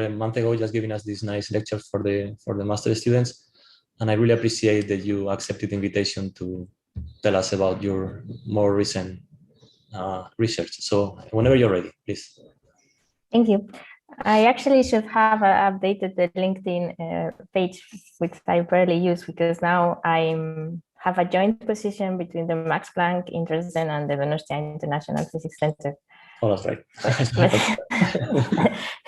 a month ago, just giving us this nice lecture for the master students. And I really appreciate that you accepted the invitation to tell us about your more recent research. So whenever you're ready, please. Thank you. I actually should have updated the LinkedIn page, which I barely use because now I have a joint position between the Max Planck in Dresden and the Venustian International Physics Center. Oh, that's right.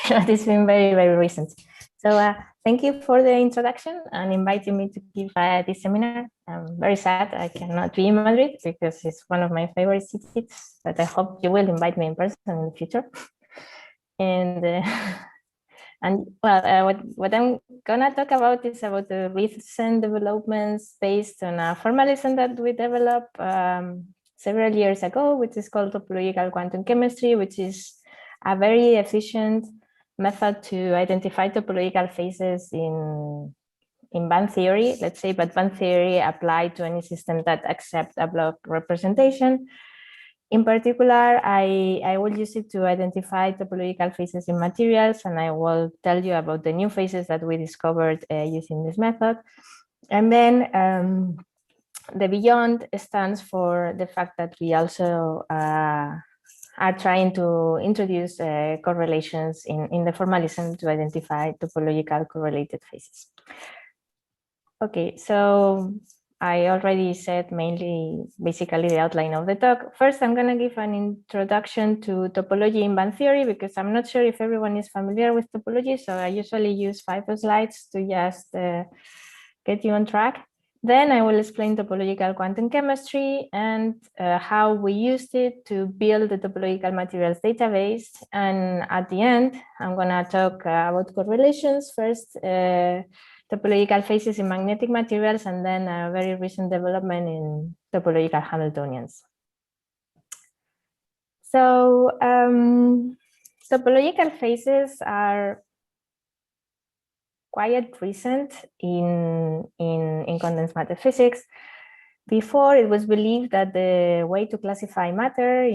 But it's been very, very recent. So thank you for the introduction and inviting me to give this seminar. I'm very sad I cannot be in Madrid because it's one of my favorite cities, but I hope you will invite me in person in the future. And what I'm gonna talk about is about the recent developments based on a formalism that we developed several years ago, which is called topological quantum chemistry, which is a very efficient method to identify topological phases in band theory, let's say, but band theory applied to any system that accepts a block representation. In particular, I will use it to identify topological phases in materials, and I will tell you about the new phases that we discovered using this method. And then the beyond stands for the fact that we also are trying to introduce correlations in the formalism to identify topological correlated phases. Okay, so I already said basically the outline of the talk. First, I'm going to give an introduction to topology in band theory because I'm not sure if everyone is familiar with topology. So I usually use 5 slides to just get you on track. Then I will explain topological quantum chemistry and how we used it to build the topological materials database. And at the end, I'm going to talk about correlations first. Topological phases in magnetic materials, and then a very recent development in topological Hamiltonians. So topological phases are quite recent in condensed matter physics. Before, it was believed that the way to classify matter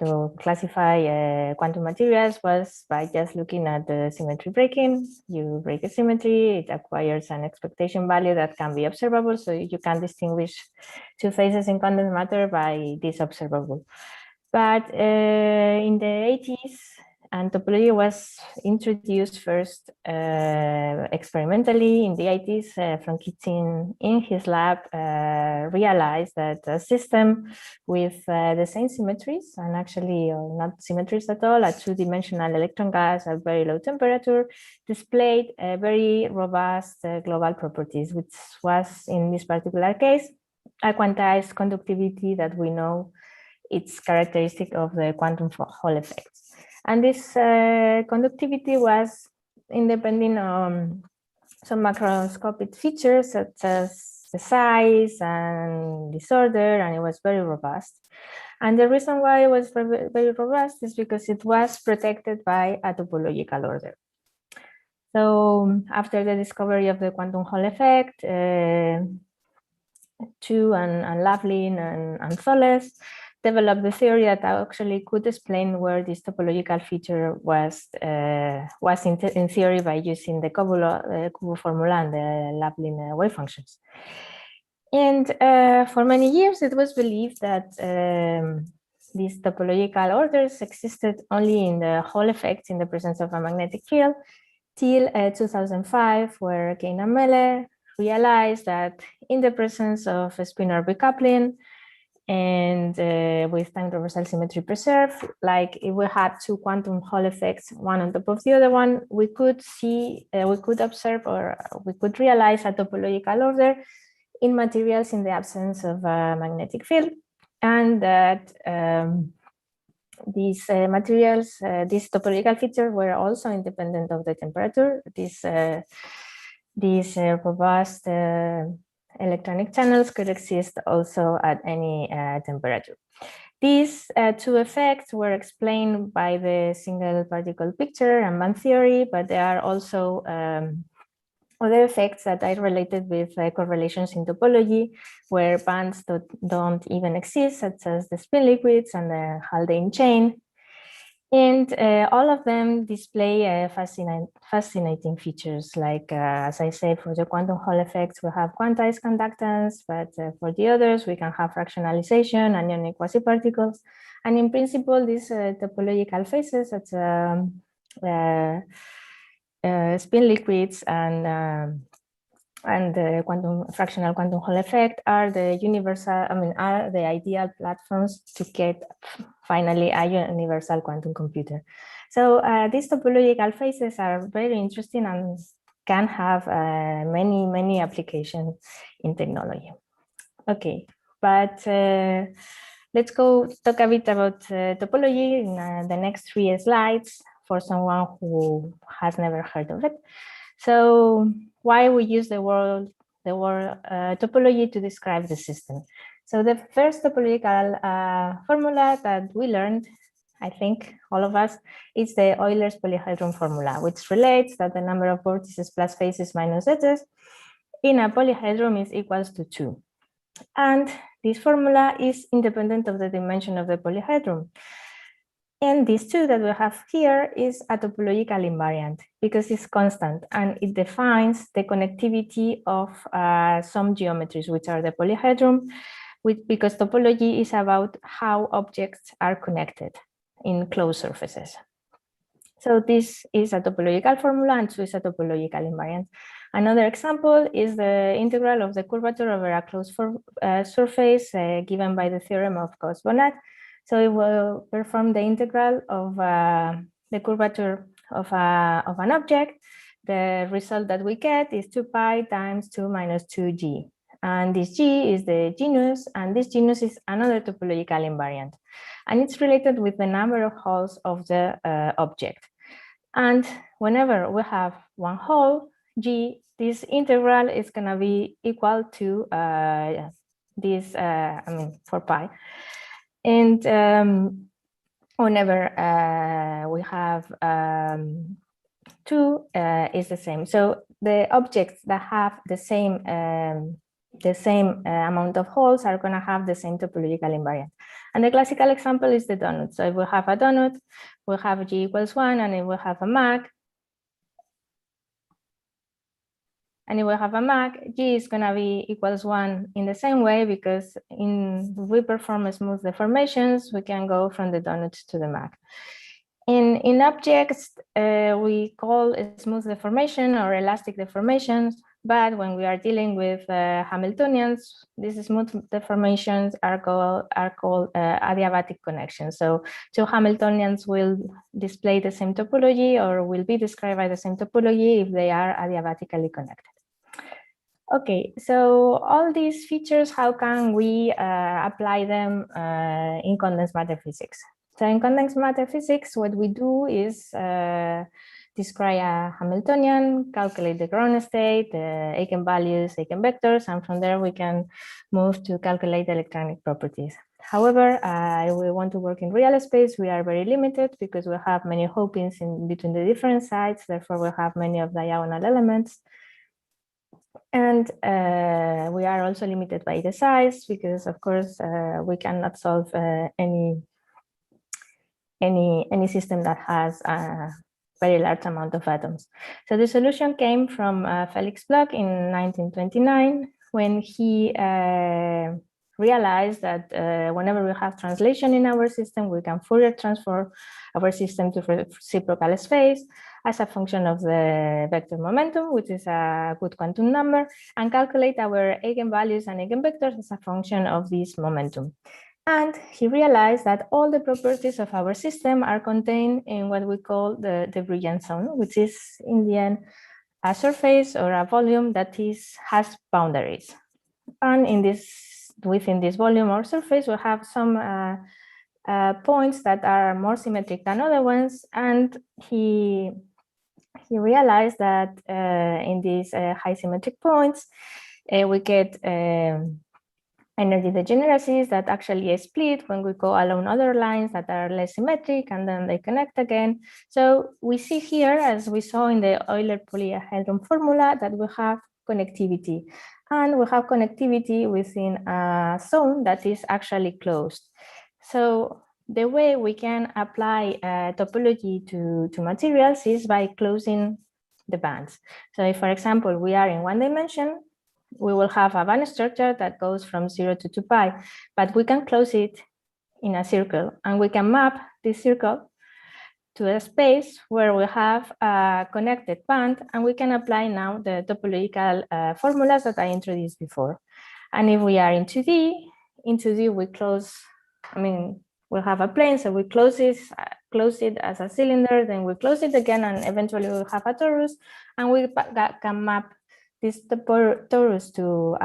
to classify quantum materials was by just looking at the symmetry breaking. You break a symmetry, it acquires an expectation value that can be observable, so you can distinguish 2 phases in condensed matter by this observable. But in the 80s, and topology was introduced first experimentally in the 80s. Frank Kitsin in his lab realized that a system with the same symmetries, and actually not symmetries at all, a 2-dimensional electron gas at very low temperature, displayed very robust global properties, which was in this particular case a quantized conductivity that we know it's characteristic of the quantum Hall effects. And this conductivity was independent on some macroscopic features such as the size and disorder, and it was very robust. And the reason why it was very robust is because it was protected by a topological order. So after the discovery of the quantum Hall effect, Chu and Laughlin and Tholes developed the theory that actually could explain where this topological feature was in theory by using the Kubo formula and the Laughlin wave functions. And for many years, it was believed that these topological orders existed only in the Hall effects in the presence of a magnetic field till 2005, where Kane and Melle realized that in the presence of spin-orbit coupling and with time reversal symmetry preserved, like if we had 2 quantum Hall effects, one on top of the other one, we could see, we could observe, or we could realize a topological order in materials in the absence of a magnetic field, and that these materials, these topological features were also independent of the temperature. These robust electronic channels could exist also at any temperature. These 2 effects were explained by the single particle picture and band theory, but there are also other effects that are related with correlations in topology, where bands don't even exist, such as the spin liquids and the Haldane chain. And all of them display fascinating features, like, as I said, for the quantum Hall effects, we have quantized conductance, but for the others, we can have fractionalization, anionic quasiparticles. And in principle, these topological phases, such spin liquids and the fractional quantum Hall effect are the are the ideal platforms to get finally a universal quantum computer. So these topological phases are very interesting and can have many applications in technology. Okay, but let's go talk a bit about topology in the next 3 slides for someone who has never heard of it. So why we use the word topology to describe the system. So the first topological formula that we learned, I think all of us, is the Euler's polyhedron formula, which relates that the number of vortices plus phases minus edges in a polyhedron is equals to 2. And this formula is independent of the dimension of the polyhedron. And this 2 that we have here is a topological invariant because it's constant and it defines the connectivity of some geometries, which are the polyhedron, because topology is about how objects are connected in closed surfaces. So this is a topological formula and so is a topological invariant. Another example is the integral of the curvature over a closed surface given by the theorem of Gauss-Bonnet. So it will perform the integral of the curvature of an object. The result that we get is 2 pi times 2 minus 2g. And this g is the genus, and this genus is another topological invariant. And it's related with the number of holes of the object. And whenever we have one hole, g, this integral is going to be equal to this, 4 pi. And whenever we have 2 is the same. So the objects that have the same amount of holes are going to have the same topological invariant. And the classical example is the donut. So if we have a donut, we'll have g equals 1, and if we have a MAC, g is going to be equals 1 in the same way, because if we perform smooth deformations, we can go from the donut to the MAC. In objects, we call smooth deformation or elastic deformations, but when we are dealing with Hamiltonians, these smooth deformations are called adiabatic connections. So 2 Hamiltonians will display the same topology or will be described by the same topology if they are adiabatically connected. Okay, so all these features, how can we apply them in condensed matter physics? So in condensed matter physics, what we do is describe a Hamiltonian, calculate the ground state, the eigenvalues, eigenvectors, and from there we can move to calculate electronic properties. However, if we want to work in real space, we are very limited because we have many hopings in between the different sides. Therefore, we have many of diagonal elements. And we are also limited by the size because, of course, we cannot solve any system that has a very large amount of atoms. So the solution came from Felix Bloch in 1929 when he realized that whenever we have translation in our system, we can Fourier transform our system to reciprocal space as a function of the vector momentum, which is a good quantum number, and calculate our eigenvalues and eigenvectors as a function of this momentum. And he realized that all the properties of our system are contained in what we call the Brillouin zone, which is in the end a surface or a volume that has boundaries. And within this volume or surface, we have some points that are more symmetric than other ones. And he realized that in these high symmetric points, we get energy degeneracies that actually split when we go along other lines that are less symmetric, and then they connect again. So we see here, as we saw in the Euler polyhedron formula, that we have connectivity. And we have connectivity within a zone that is actually closed. So the way we can apply topology to materials is by closing the bands. So if, for example, we are in one dimension, we will have a band structure that goes from 0 to 2 pi, but we can close it in a circle, and we can map this circle to a space where we have a connected band, and we can apply now the topological formulas that I introduced before. And if we are in 2D we close, we'll have a plane, so we close it as a cylinder, then we close it again, and eventually we'll have a torus, and we can map this torus to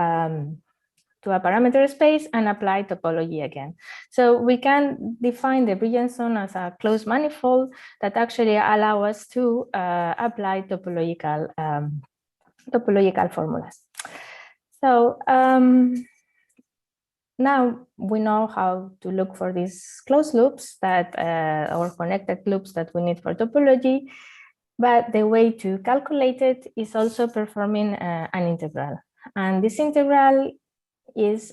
a parameter space and apply topology again. So we can define the brilliant zone as a closed manifold that actually allow us to apply topological formulas. So now we know how to look for these closed loops that or connected loops that we need for topology, but the way to calculate it is also performing an integral. And this integral is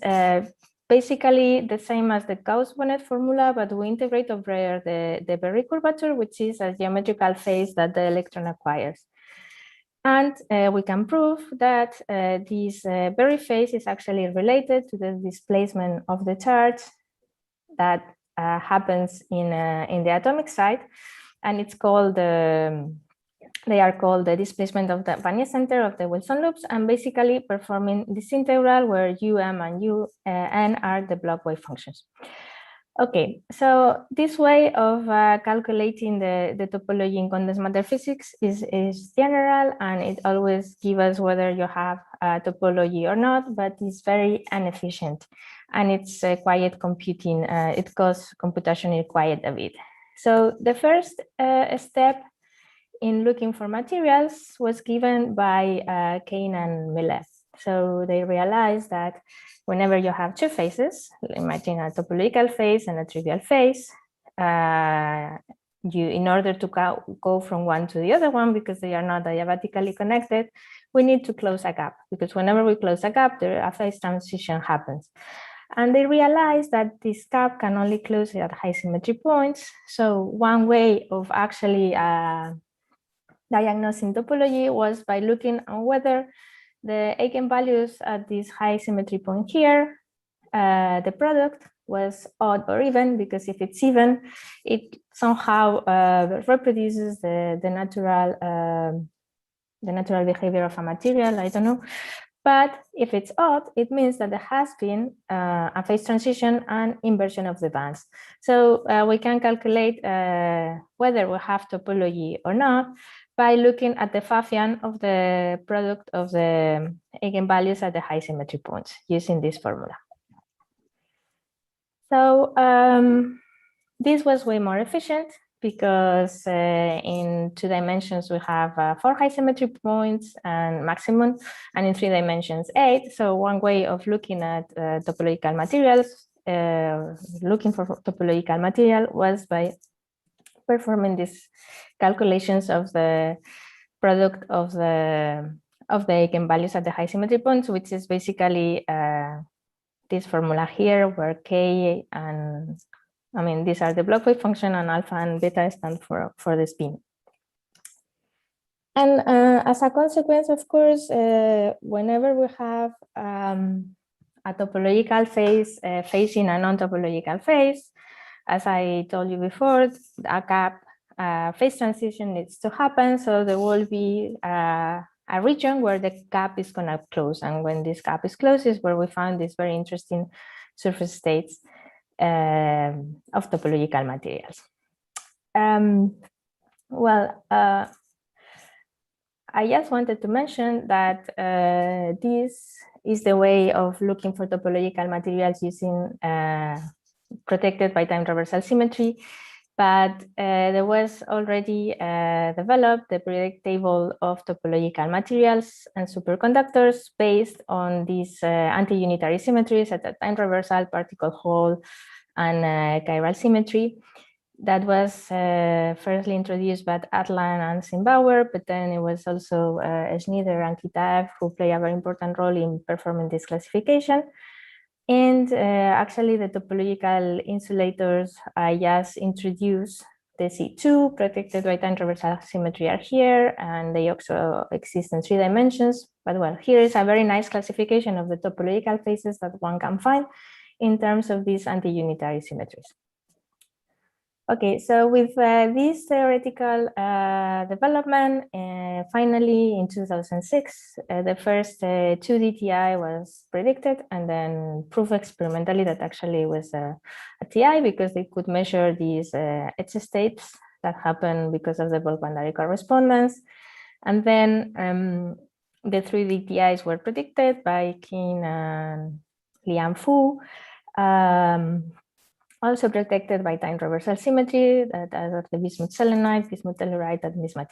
basically the same as the Gauss-Bonnet formula, but we integrate over the Berry curvature, which is a geometrical phase that the electron acquires. And we can prove that this Berry phase is actually related to the displacement of the charge that happens in the atomic site, and it's called they are called the displacement of the Vanier center of the Wilson loops, and basically performing this integral where um and un are the block wave functions. Okay, so this way of calculating the topology in condensed matter physics is general, and it always gives us whether you have topology or not, but it's very inefficient, and it's quiet computing. It costs computationally quite a bit. So the first step in looking for materials was given by Kane and Millet. So they realized that whenever you have two phases, imagine a topological phase and a trivial phase, in order to go from one to the other one, because they are not diabatically connected, we need to close a gap, because whenever we close a gap, a phase transition happens. And they realized that this gap can only close at high symmetry points. So one way of actually diagnosing topology was by looking on whether the eigenvalues at this high symmetry point here, the product was odd or even, because if it's even, it somehow reproduces the natural behavior of a material, I don't know. But if it's odd, it means that there has been a phase transition and inversion of the bands. So we can calculate whether we have topology or not by looking at the Pfaffian of the product of the eigenvalues at the high symmetry points using this formula. So this was way more efficient, because in 2 dimensions we have 4 high symmetry points and maximum, and in 3 dimensions 8. So one way of looking at topological materials, looking for topological material, was by performing these calculations of the product of the eigenvalues at the high symmetry points, which is basically this formula here, where K and these are the block wave function, and alpha and beta stand for the spin. And as a consequence, of course, whenever we have a topological phase facing a non-topological phase, as I told you before, a gap phase transition needs to happen. So there will be a region where the gap is going to close. And when this gap is closed is where we found these very interesting surface states of topological materials. I just wanted to mention that this is the way of looking for topological materials using protected by time traversal symmetry, but there was already developed the periodic table of topological materials and superconductors based on these anti-unitary symmetries at the time traversal, particle Hall, and chiral symmetry. That was firstly introduced by Atlan and Zimbauer, but then it was also Schneider and Kitaev who play a very important role in performing this classification. And actually, the topological insulators I just introduced, the C2 protected by time traversal symmetry are here, and they also exist in 3 dimensions. But well, here is a very nice classification of the topological phases that one can find in terms of these anti-unitary symmetries. Okay, so with this theoretical development, finally in 2006, the first 2D TI was predicted and then proved experimentally that actually was a TI because they could measure these edge states that happen because of the Volk-Bandari correspondence. And then the 3D TIs were predicted by Qin and Liang Fu. Also protected by time traversal symmetry, that are the bismuth selenide, bismuth telluride, and bismuth.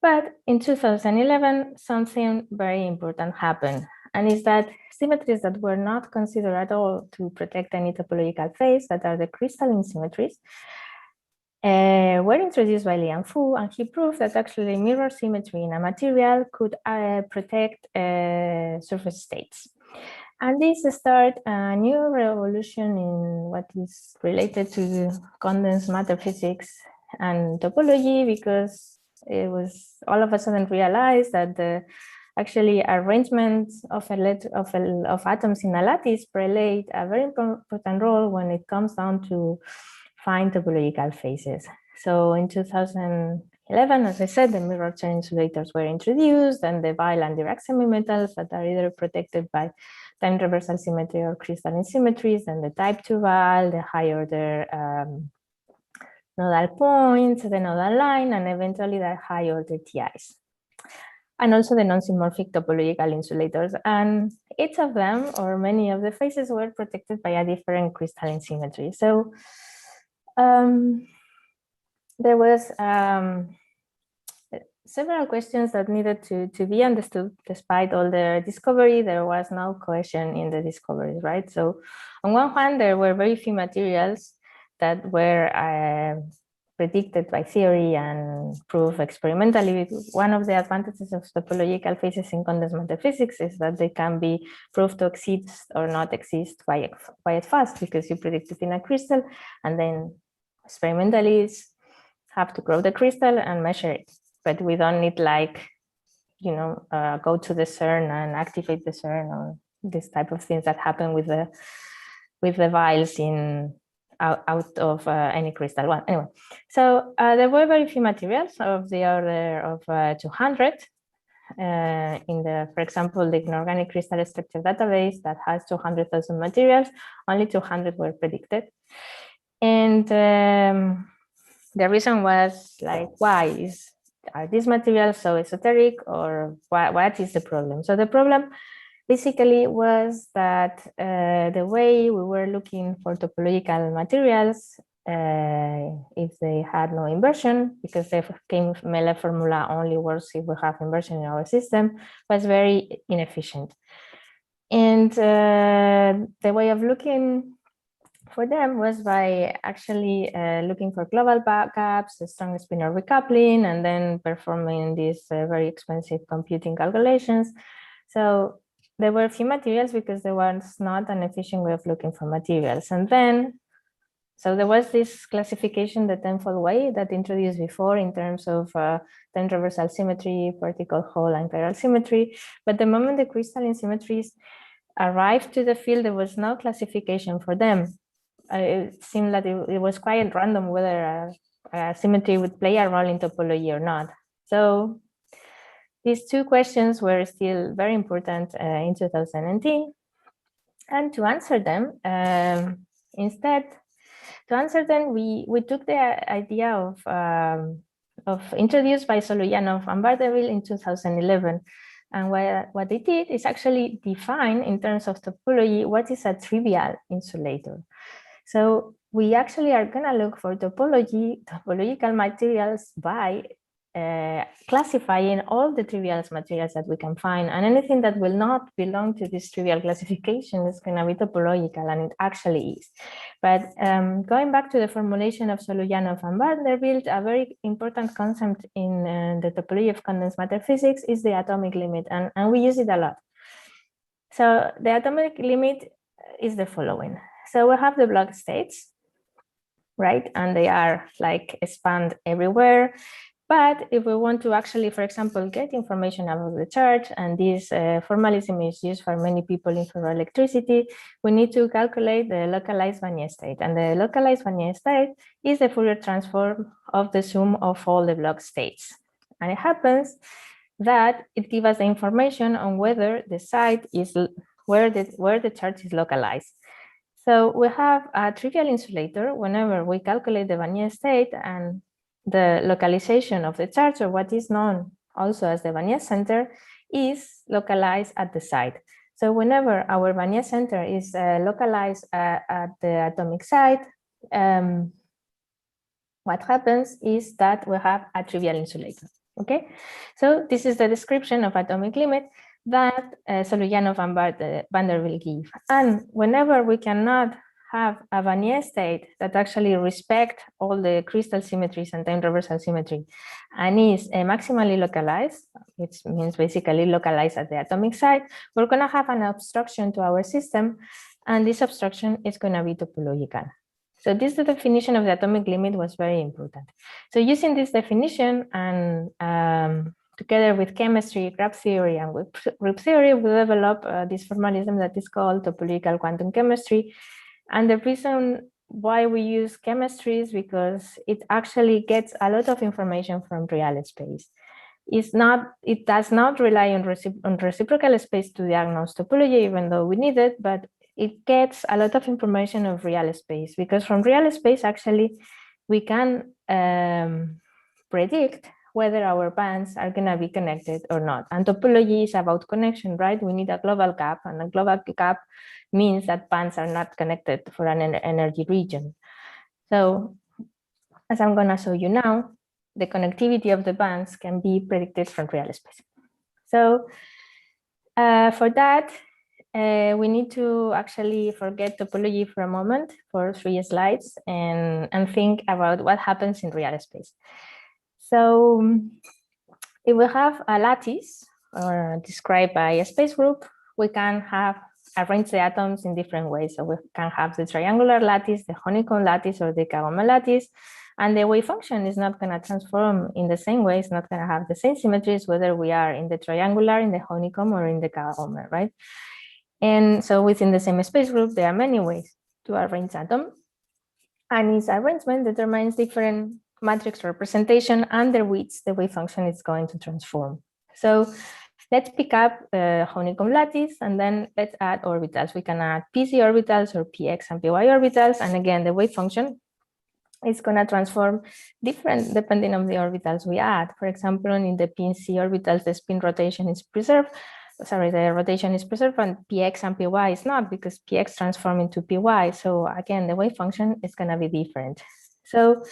But in 2011, something very important happened, and is that symmetries that were not considered at all to protect any topological phase, that are the crystalline symmetries, were introduced by Liang Fu, and he proved that actually mirror symmetry in a material could protect surface states. And this started a new revolution in what is related to condensed matter physics and topology, because it was all of a sudden realized that the actually arrangement of atoms in a lattice played a very important role when it comes down to find topological phases. So in 2011, as I said, the mirror chain insulators were introduced, and the Weil and Dirac semi-metals that are either protected by time traversal symmetry or crystalline symmetries, and the type 2 Weil, the high order nodal points, the nodal line, and eventually the high order TIs. And also the non-symmetric topological insulators. And each of them, or many of the phases, were protected by a different crystalline symmetry. So there was several questions that needed to be understood. Despite all the discovery, there was no cohesion in the discoveries, right? So on one hand, there were very few materials that were predicted by theory and proved experimentally. One of the advantages of topological phases in condensed matter physics is that they can be proved to exist or not exist quite fast, because you predict it in a crystal, and then experimentalists have to grow the crystal and measure it. But we don't need, like, go to the CERN and activate the CERN, or this type of things that happen with the vials out of any crystal. Well, anyway, so there were very few materials of the order of 200 in the, for example, the inorganic crystal structure database that has 200,000 materials. Only 200 were predicted, and the reason was like, why are these materials so esoteric, or what is the problem? So the problem basically was that the way we were looking for topological materials, if they had no inversion, because the Meyle formula only works if we have inversion in our system, was very inefficient. And the way of looking for them was by actually looking for global backups, strong spinor recoupling, and then performing these very expensive computing calculations. So there were few materials because there was not an efficient way of looking for materials. And then, so there was this classification, the tenfold way that introduced before in terms of time traversal symmetry, particle Hall, and chiral symmetry. But the moment the crystalline symmetries arrived to the field, there was no classification for them. It seemed that it was quite random whether a symmetry would play a role in topology or not. So these two questions were still very important in 2010. And to answer them, we took the idea of introduced by Soloyanov and Bardeville in 2011. And what they did is actually define, in terms of topology, what is a trivial insulator. So we actually are going to look for topological materials by classifying all the trivial materials that we can find, and anything that will not belong to this trivial classification is going to be topological, and it actually is. But going back to the formulation of Soloyanov and Vanderbilt, a very important concept in the topology of condensed matter physics is the atomic limit, and we use it a lot. So the atomic limit is the following. So we have the block states, right? And they are like spanned everywhere. But if we want to actually, for example, get information about the charge, and this formalism is used for many people in ferroelectricity, we need to calculate the localized Vannier state. And the localized Vannier state is the Fourier transform of the sum of all the block states. And it happens that it gives us the information on whether the site is where the charge is localized. So we have a trivial insulator whenever we calculate the Vannier state and the localization of the charge, or what is known also as the Vannier center, is localized at the site. So whenever our Vannier center is localized at the atomic site, what happens is that we have a trivial insulator. Okay, so this is the description of atomic limit that Solujanov and Vanderbilt give. And whenever we cannot have a Vannier state that actually respect all the crystal symmetries and time reversal symmetry and is maximally localized, which means basically localized at the atomic site, we're going to have an obstruction to our system, and this obstruction is going to be topological. So this the definition of the atomic limit was very important. So using this definition and together with chemistry, graph theory, and with group theory, we develop this formalism that is called topological quantum chemistry. And the reason why we use chemistry is because it actually gets a lot of information from real space. It does not rely on reciprocal space to diagnose topology, even though we need it, but it gets a lot of information of real space, because from real space, actually, we can predict whether our bands are going to be connected or not. And topology is about connection, right? We need a global gap, and a global gap means that bands are not connected for an energy region. So as I'm going to show you now, the connectivity of the bands can be predicted from real space. So for that, we need to actually forget topology for a moment, for 3 slides, and think about what happens in real space. So if we have a lattice described by a space group, we can arrange the atoms in different ways. So we can have the triangular lattice, the honeycomb lattice, or the Kagome lattice. And the wave function is not going to transform in the same way. It's not going to have the same symmetries, whether we are in the triangular, in the honeycomb, or in the Kagome, right? And so within the same space group, there are many ways to arrange atoms. And its arrangement determines different matrix representation under which the wave function is going to transform. So let's pick up the honeycomb lattice, and then let's add orbitals. We can add pz orbitals or px and py orbitals. And again, the wave function is going to transform different depending on the orbitals we add. For example, in the p and c orbitals, the spin rotation is preserved. Sorry, the rotation is preserved, and px and py is not, because px transform into py. So again, the wave function is going to be different. So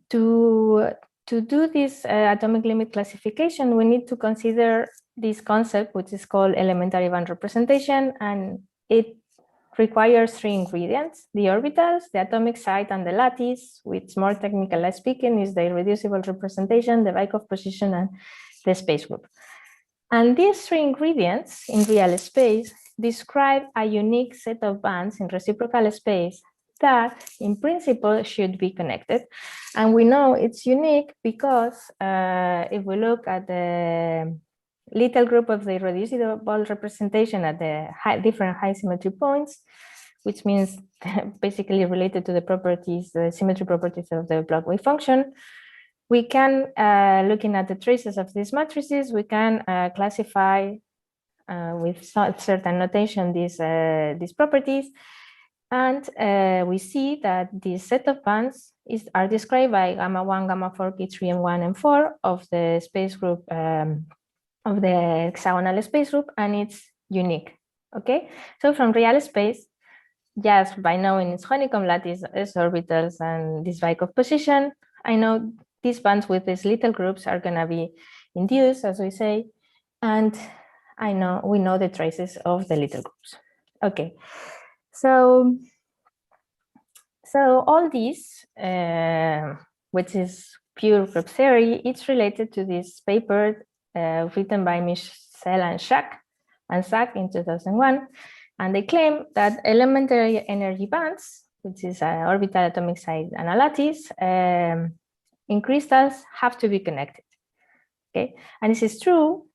to do this atomic limit classification, we need to consider this concept, which is called elementary band representation, and it requires 3 ingredients: the orbitals, the atomic site, and the lattice, which, more technically speaking, is the irreducible representation, the Wyckoff position, and the space group. And these 3 ingredients in real space describe a unique set of bands in reciprocal space that, in principle, should be connected. And we know it's unique because if we look at the little group of the irreducible representation at the different high symmetry points, which means basically related to the properties, the symmetry properties of the block wave function, we can, looking at the traces of these matrices, we can classify with certain notation these properties. And we see that this set of bands are described by gamma 1, gamma 4, K3, M1, and 4 of the space group, of the hexagonal space group, and it's unique. Okay, so from real space, just by knowing its honeycomb lattice, its orbitals, and this Wyckoff position, I know these bands with these little groups are going to be induced, as we say, and we know the traces of the little groups. Okay, so all this, which is pure group theory, it's related to this paper written by Michel and Zach in 2001, And they claim that elementary energy bands, which is orbital atomic size analysis, in crystals have to be connected. Okay, and this is true.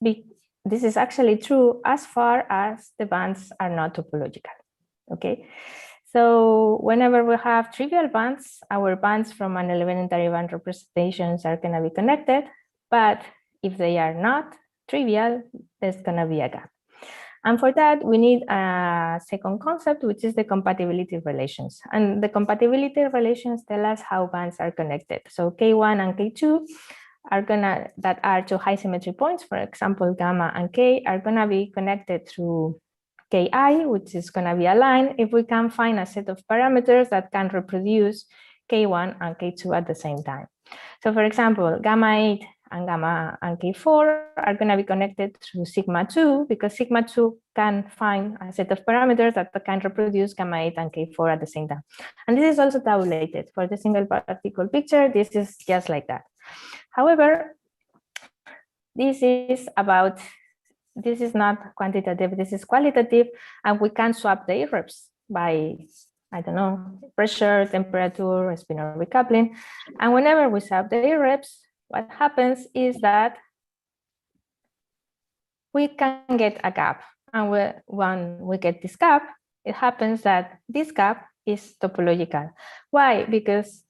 This is actually true as far as the bands are not topological. Okay, so whenever we have trivial bands, our bands from an elementary band representations are going to be connected, but if they are not trivial, there's going to be a gap. And for that, we need a second concept, which is the compatibility of relations. And the compatibility of relations tell us how bands are connected. So K1 and K2 that are two high symmetry points, for example, gamma and K, are gonna be connected through Ki, which is gonna be a line if we can find a set of parameters that can reproduce K1 and K2 at the same time. So for example, gamma 8 and gamma and K4 are going to be connected through sigma 2 because sigma 2 can find a set of parameters that can reproduce gamma 8 and K4 at the same time. And this is also tabulated for the single particle picture. This is just like that. However, this is not quantitative, this is qualitative, and we can swap the irreps by, I don't know, pressure, temperature, spin-orbit coupling. And whenever we swap the irreps, what happens is that we can get a gap. And when we get this gap, it happens that this gap is topological. Why? Because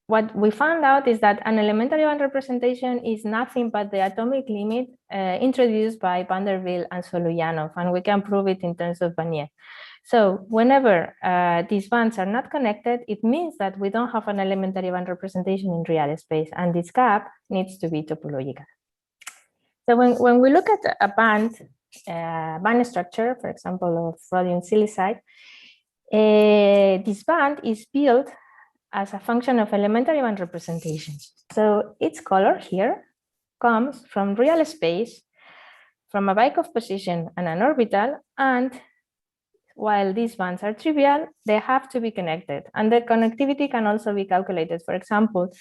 what we found out is that an elementary band representation is nothing but the atomic limit introduced by Vanderbilt and Soloyanov, and we can prove it in terms of Vergniory. So whenever these bands are not connected, it means that we don't have an elementary band representation in real space, and this gap needs to be topological. So when we look at a band structure, for example, of rhodium silicide, this band is built as a function of elementary band representations. So its color here comes from real space, from a Bykov position and an orbital, and while these bands are trivial, they have to be connected. And the connectivity can also be calculated. For example,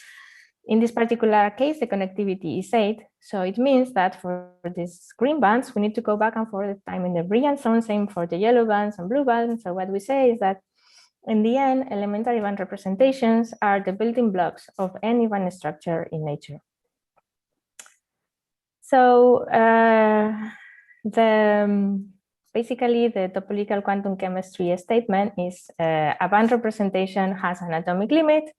in this particular case, the connectivity is 8. So it means that for these green bands, we need to go back and forth time in the brilliant zone, same for the yellow bands and blue bands. So what we say is that in the end, elementary band representations are the building blocks of any band structure in nature. So basically, the topological quantum chemistry statement is a band representation has an atomic limit,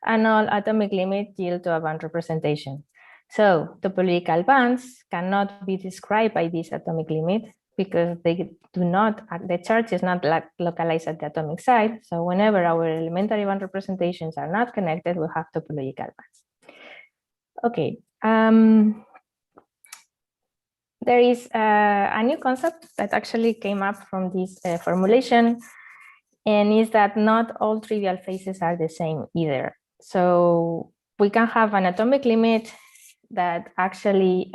and all atomic limits yield to a band representation. So topological bands cannot be described by this atomic limit because they do not, the charge is not localized at the atomic side. So whenever our elementary band representations are not connected, we have topological bands. Okay. There is a new concept that actually came up from this formulation, and is that not all trivial phases are the same either. So we can have an atomic limit that actually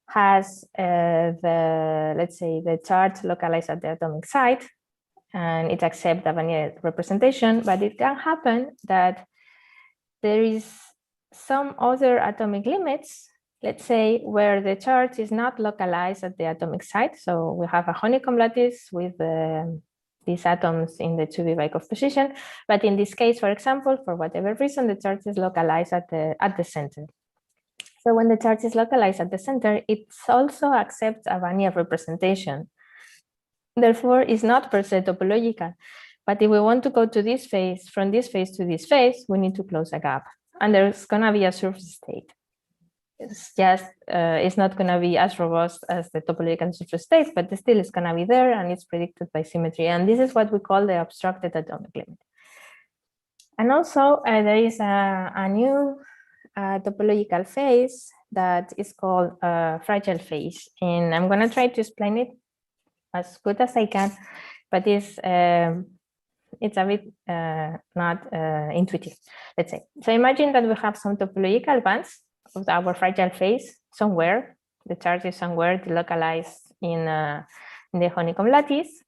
has let's say, the charge localized at the atomic site, and it accepts a Vergniory representation, but it can happen that there is some other atomic limits, let's say, where the charge is not localized at the atomic site. So we have a honeycomb lattice with these atoms in the 2D Bykov position. But in this case, for example, for whatever reason, the charge is localized at the center. So when the charge is localized at the center, it also accepts a Vergniory representation. Therefore, it's not per se topological. But if we want to go to this phase, from this phase to this phase, we need to close a gap. And there's going to be a surface state. It's just, it's not going to be as robust as the topological surface state, but still it's going to be there, and it's predicted by symmetry. And this is what we call the obstructed atomic limit. And also, there is a new topological phase that is called fragile phase. And I'm going to try to explain it as good as I can, but it's a bit not intuitive, let's say. So imagine that we have some topological bands of our fragile phase somewhere. The charge is somewhere delocalized in the honeycomb lattice.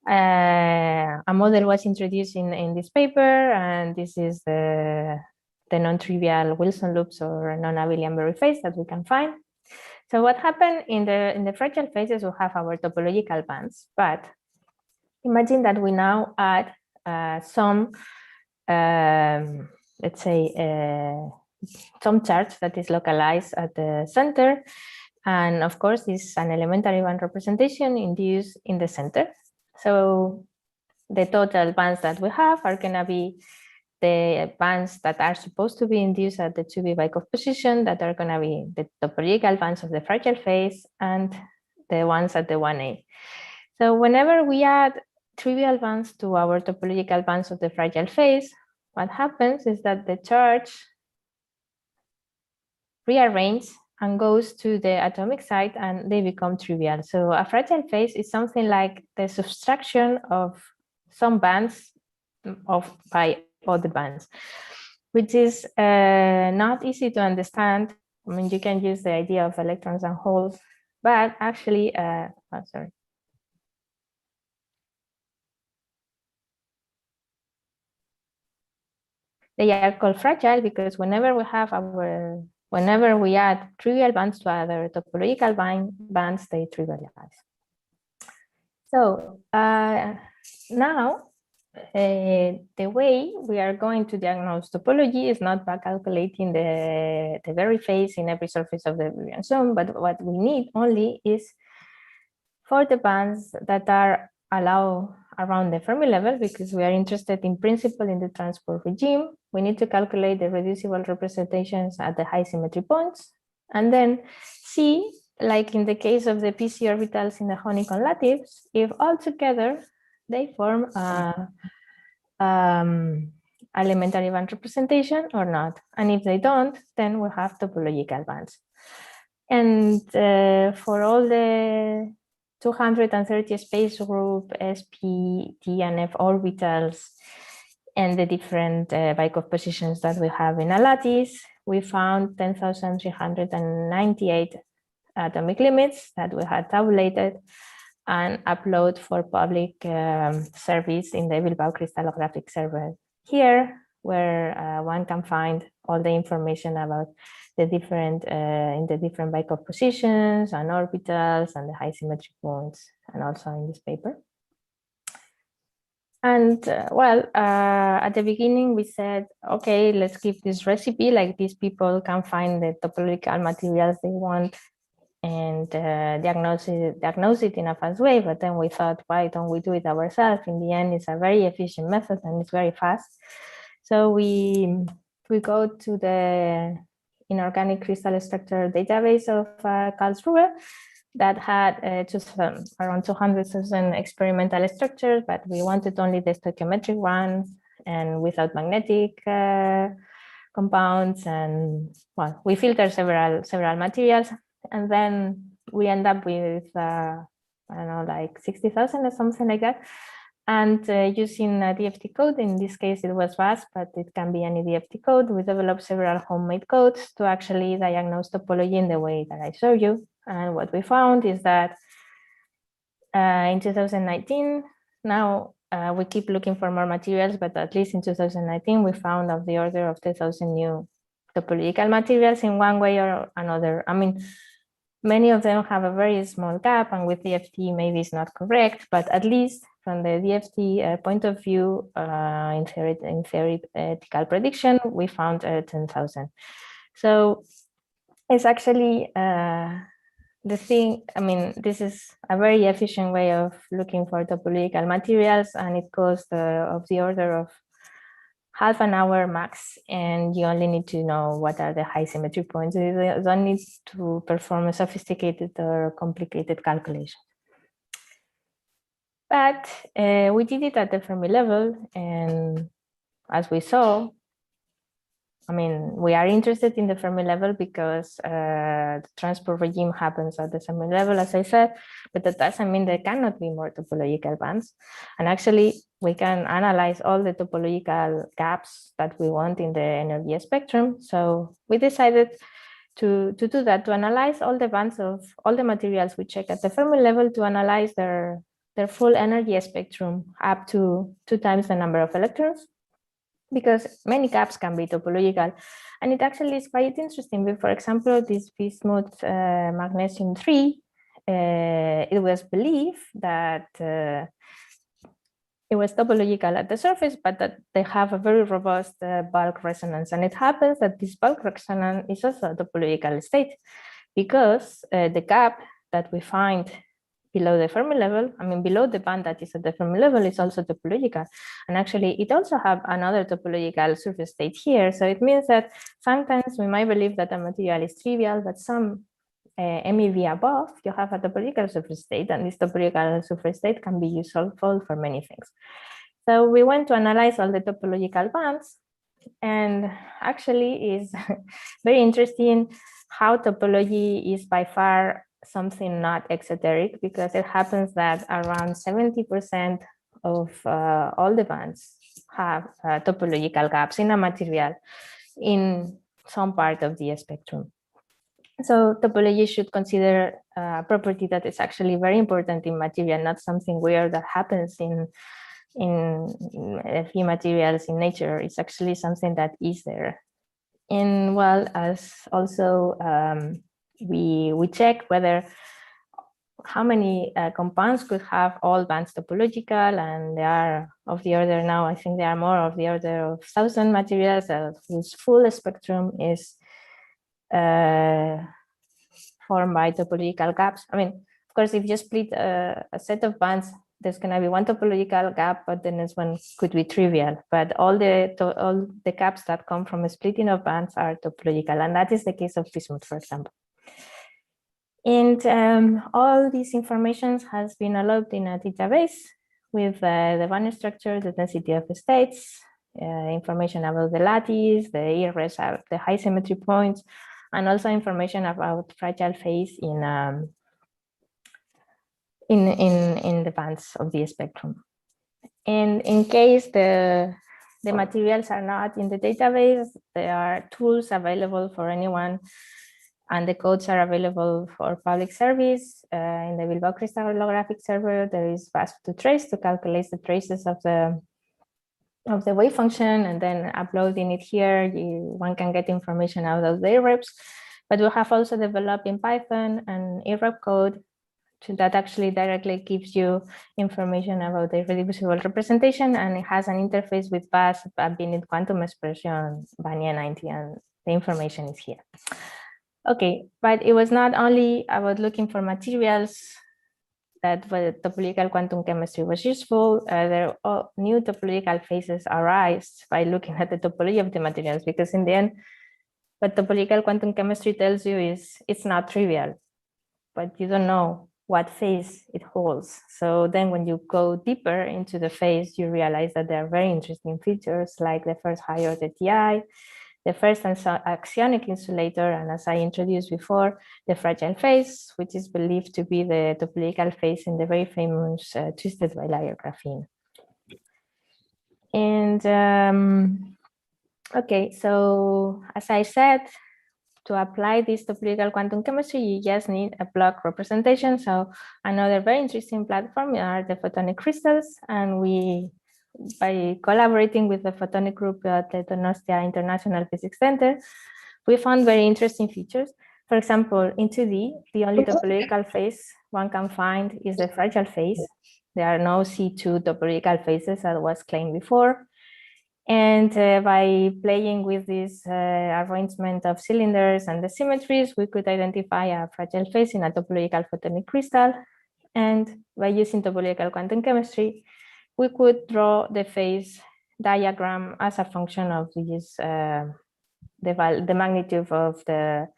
A model was introduced in this paper, and this is the non-trivial Wilson loops or non-abelian Berry phase that we can find. So what happened in the fractal phases, we have our topological bands, but imagine that we now add some, let's say, some charge that is localized at the center. And of course, this is an elementary band representation induced in the center. So the total bands that we have are going to be the bands that are supposed to be induced at the 2B Bykov position, that are going to be the topological bands of the fractal phase and the ones at the 1A. So whenever we add trivial bands to our topological bands of the fragile phase, what happens is that the charge rearranges and goes to the atomic site and they become trivial. So a fragile phase is something like the subtraction of some bands by other bands, which is not easy to understand. I mean, you can use the idea of electrons and holes, but actually, sorry. They are called fragile because whenever we add trivial bands to other topological bands, they trivialize. So now the way we are going to diagnose topology is not by calculating the very phase in every surface of the Euclidean zone, but what we need only is for the bands that are allowed around the Fermi level, because we are interested in principle in the transport regime, we need to calculate the reducible representations at the high symmetry points, and then see, like in the case of the PC orbitals in the honeycomb lattice, if all together they form a elementary band representation or not. And if they don't, then we have topological bands. And for all the 230 space group, SP, T, and F orbitals, and the different Bykov positions that we have in a lattice, we found 10,398 atomic limits that we had tabulated and upload for public service in the Bilbao crystallographic server here, where one can find all the information about the different in the different Bykov positions and orbitals and the high symmetry points, and also in this paper. And at the beginning we said, okay, let's give this recipe, like these people can find the topological materials they want and diagnose it in a fast way. But then we thought, why don't we do it ourselves? In the end, it's a very efficient method and it's very fast. So we go to the inorganic crystal structure database of Karlsruhe that had around 200,000 experimental structures, but we wanted only the stoichiometric ones and without magnetic compounds. And well, we filtered several materials, and then we end up with I don't know, like 60,000 or something like that. And using a DFT code, in this case it was VASP, but it can be any DFT code. We developed several homemade codes to actually diagnose topology in the way that I showed you. And what we found is that in 2019, now we keep looking for more materials, but at least in 2019, we found of the order of 10,000 new topological materials in one way or another. I mean, many of them have a very small gap, and with DFT maybe it's not correct, but at least from the DFT point of view, in theoretical prediction, we found 10,000. So it's actually the thing, I mean, this is a very efficient way of looking for topological materials, and it costs of the order of half an hour max, and you only need to know what are the high symmetry points. You don't need to perform a sophisticated or complicated calculation. But we did it at the Fermi level, and as we saw, I mean, we are interested in the Fermi level because the transport regime happens at the Fermi level, as I said, but that doesn't mean there cannot be more topological bands. And actually, we can analyze all the topological gaps that we want in the energy spectrum. So we decided to do that, to analyze all the bands of all the materials we check at the Fermi level, to analyze their full energy spectrum up to 2 times the number of electrons. because many gaps can be topological. And it actually is quite interesting. For example, this bismuth magnesium 3, it was believed that it was topological at the surface, but that they have a very robust bulk resonance. And it happens that this bulk resonance is also a topological state, because the gap that we find below the Fermi level, I mean, below the band that is at the Fermi level, is also topological. And actually, it also have another topological surface state here. So it means that sometimes we might believe that a material is trivial, but some MEV above, you have a topological surface state, and this topological surface state can be useful for many things. So we went to analyze all the topological bands, and actually is very interesting how topology is by far something not exoteric, because it happens that around 70% of all the bands have topological gaps in a material in some part of the spectrum. So topology should consider a property that is actually very important in material, not something weird that happens in a few materials in nature. It's actually something that is there. And well, as also we check whether how many compounds could have all bands topological, and they are of the order now, I think they are more of the order of 1,000 materials whose full spectrum is formed by topological gaps. I mean, of course, if you split a set of bands, there's going to be one topological gap, but then this one could be trivial. But all the gaps that come from a splitting of bands are topological, and that is the case of bismuth, for example. And all this information has been allowed in a database with the band structure, the density of the states, information about the lattice, the ERS, the high symmetry points, and also information about fragile phase in the bands of the spectrum. And in case the materials are not in the database, there are tools available for anyone, and the codes are available for public service. In the Bilbao crystallographic server, there is fast2trace to calculate the traces of the wave function, and then uploading it here, one can get information out of the IREPs. But we have also developed in Python an IREP code that actually directly gives you information about the irreducible representation, and it has an interface with BAS, binit quantum expression, Maia 90, and the information is here. Okay, but it was not only about looking for materials that the topological quantum chemistry was useful. There are new topological phases arise by looking at the topology of the materials, because in the end, what topological quantum chemistry tells you is it's not trivial, but you don't know what phase it holds. So then when you go deeper into the phase, you realize that there are very interesting features, like the first high order TI, the first axionic insulator, and as I introduced before, the fragile phase, which is believed to be the topological phase in the very famous twisted bilayer graphene. And okay, so as I said, to apply this topological quantum chemistry, you just need a block representation. So another very interesting platform are the Photonic Crystals, and we, by collaborating with the Photonic group at the Donostia International Physics Center, we found very interesting features. For example, in 2D, the only topological phase one can find is the fragile phase. There are no C2 topological phases as was claimed before. And by playing with this arrangement of cylinders and the symmetries, we could identify a fragile phase in a topological photonic crystal. And by using topological quantum chemistry, we could draw the phase diagram as a function of this, the magnitude of the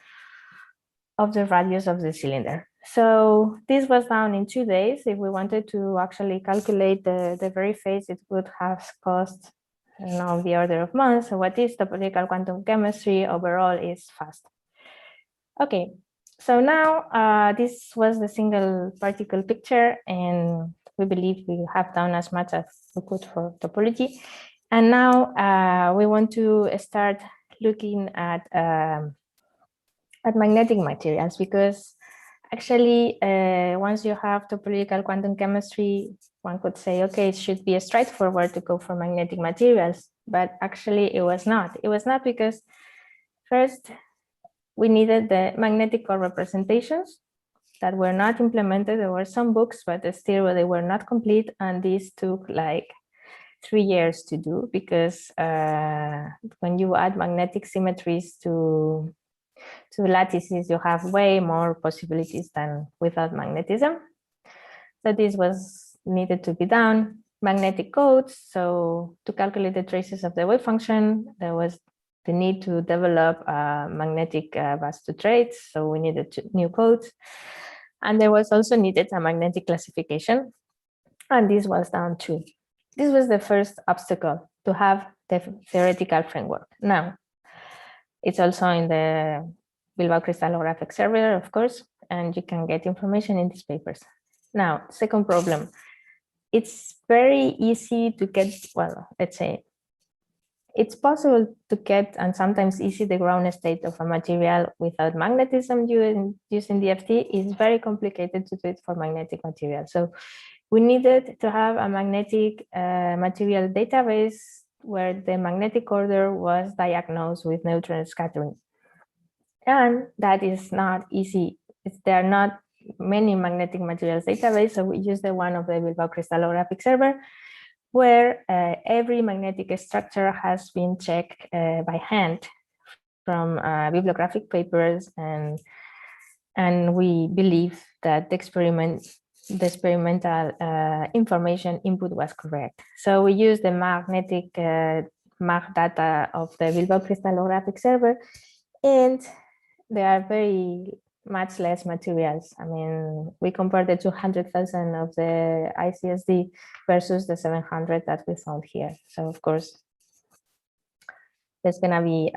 radius of the cylinder. So this was done in 2 days. If we wanted to actually calculate the very phase, it would have cost of the order of months. So what is topological quantum chemistry overall is fast. Okay, so now this was the single particle picture, and we believe we have done as much as we could for topology. And now we want to start looking at magnetic materials, because actually once you have topological quantum chemistry, one could say, okay, it should be straightforward to go for magnetic materials. but actually it was not. It was not because first we needed the magnetic core representations that were not implemented. There were some books, but still they were not complete, and these took like 3 years to do, because when you add magnetic symmetries to lattices, you have way more possibilities than without magnetism. So this was needed to be done. Magnetic codes, so to calculate the traces of the wave function, there was the need to develop magnetic Bastu traits, so we needed new codes. And there was also needed a magnetic classification, and this was done too. This was the first obstacle, to have the theoretical framework. Now, it's also in the Bilbao crystallographic server, of course, and you can get information in these papers. Now, second problem, it's very easy to get, well, let's say, it's possible to get, and sometimes easy, the ground state of a material without magnetism using DFT. It's very complicated to do it for magnetic material. So we needed to have a magnetic material database where the magnetic order was diagnosed with neutron scattering. And that is not easy. There are not many magnetic materials database, so we use the one of the Bilbao crystallographic server, where every magnetic structure has been checked by hand from bibliographic papers, and we believe that the experimental information input was correct. So we use the magnetic mag data of the Bilbao crystallographic server, and there are very much less materials. I mean, we compared the 200,000 of the ICSD versus the 700 that we found here. So of course, there's gonna be